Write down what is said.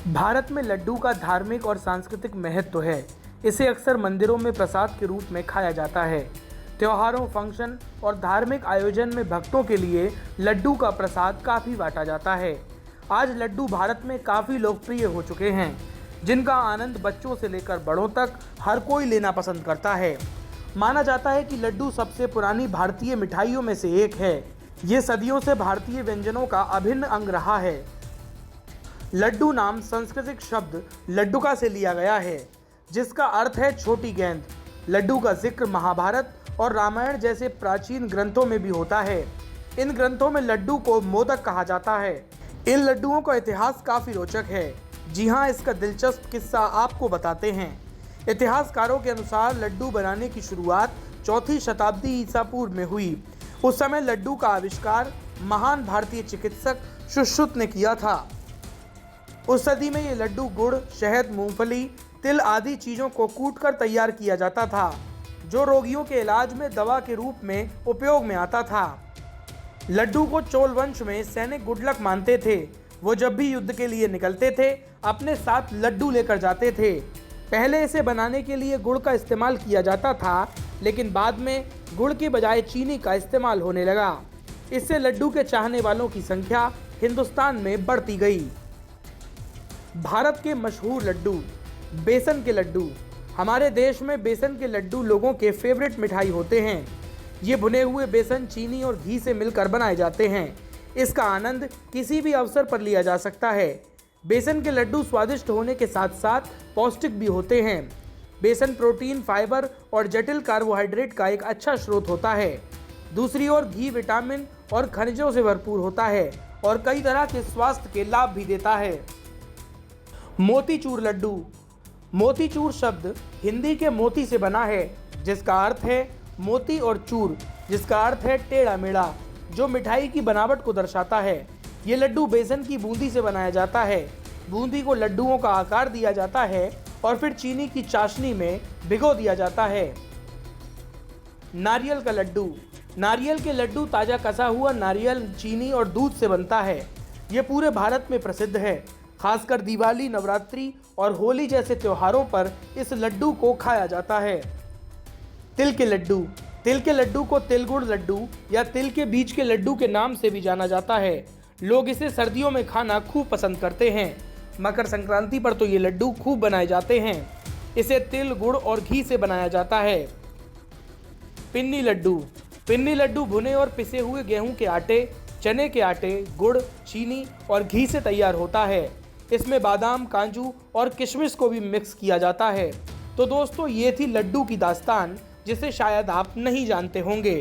भारत में लड्डू का धार्मिक और सांस्कृतिक महत्व है। इसे अक्सर मंदिरों में प्रसाद के रूप में खाया जाता है। त्योहारों, फंक्शन और धार्मिक आयोजन में भक्तों के लिए लड्डू का प्रसाद काफ़ी बांटा जाता है। आज लड्डू भारत में काफ़ी लोकप्रिय हो चुके हैं, जिनका आनंद बच्चों से लेकर बड़ों तक हर कोई लेना पसंद करता है। माना जाता है कि लड्डू सबसे पुरानी भारतीय मिठाइयों में से एक है। ये सदियों से भारतीय व्यंजनों का अभिन्न अंग रहा है। लड्डू नाम सांस्कृतिक शब्द लड्डुका से लिया गया है, जिसका अर्थ है छोटी गेंद। लड्डू का जिक्र महाभारत और रामायण जैसे प्राचीन ग्रंथों में भी होता है। इन ग्रंथों में लड्डू को मोदक कहा जाता है। इन लड्डुओं का इतिहास काफ़ी रोचक है। जी हाँ, इसका दिलचस्प किस्सा आपको बताते हैं। इतिहासकारों के अनुसार लड्डू बनाने की शुरुआत 4वीं शताब्दी ईसा पूर्व में हुई। उस समय लड्डू का आविष्कार महान भारतीय चिकित्सक सुश्रुत ने किया था। उस सदी में ये लड्डू गुड़, शहद, मूंगफली, तिल आदि चीज़ों को कूटकर तैयार किया जाता था, जो रोगियों के इलाज में दवा के रूप में उपयोग में आता था। लड्डू को चोल वंश में सैनिक गुड लक मानते थे। वो जब भी युद्ध के लिए निकलते थे, अपने साथ लड्डू लेकर जाते थे। पहले इसे बनाने के लिए गुड़ का इस्तेमाल किया जाता था, लेकिन बाद में गुड़ के बजाय चीनी का इस्तेमाल होने लगा। इससे लड्डू के चाहने वालों की संख्या हिंदुस्तान में बढ़ती गई। भारत के मशहूर लड्डू। बेसन के लड्डू। हमारे देश में बेसन के लड्डू लोगों के फेवरेट मिठाई होते हैं। ये भुने हुए बेसन, चीनी और घी से मिलकर बनाए जाते हैं। इसका आनंद किसी भी अवसर पर लिया जा सकता है। बेसन के लड्डू स्वादिष्ट होने के साथ साथ पौष्टिक भी होते हैं। बेसन प्रोटीन, फाइबर और जटिल कार्बोहाइड्रेट का एक अच्छा स्रोत होता है। दूसरी ओर घी विटामिन और खनिजों से भरपूर होता है और कई तरह के स्वास्थ्य के लाभ भी देता है। मोतीचूर लड्डू। मोतीचूर शब्द हिंदी के मोती से बना है, जिसका अर्थ है मोती, और चूर, जिसका अर्थ है टेढ़ा मेढ़ा, जो मिठाई की बनावट को दर्शाता है। ये लड्डू बेसन की बूंदी से बनाया जाता है। बूंदी को लड्डुओं का आकार दिया जाता है और फिर चीनी की चाशनी में भिगो दिया जाता है। नारियल का लड्डू। नारियल के लड्डू ताज़ा कसा हुआ नारियल, चीनी और दूध से बनता है। ये पूरे भारत में प्रसिद्ध है। खासकर दिवाली, नवरात्रि और होली जैसे त्योहारों पर इस लड्डू को खाया जाता है। तिल के लड्डू। तिल के लड्डू को तिलगुड़ लड्डू या तिल के बीज के लड्डू के नाम से भी जाना जाता है। लोग इसे सर्दियों में खाना खूब पसंद करते हैं। मकर संक्रांति पर तो ये लड्डू खूब बनाए जाते हैं। इसे तिल, गुड़ और घी से बनाया जाता है। पिन्नी लड्डू। पिन्नी लड्डू भुने और पिसे हुए गेहूं के आटे, चने के आटे, गुड़, चीनी और घी से तैयार होता है। इसमें बादाम, काजू और किशमिश को भी मिक्स किया जाता है। तो दोस्तों, ये थी लड्डू की दास्तान, जिसे शायद आप नहीं जानते होंगे।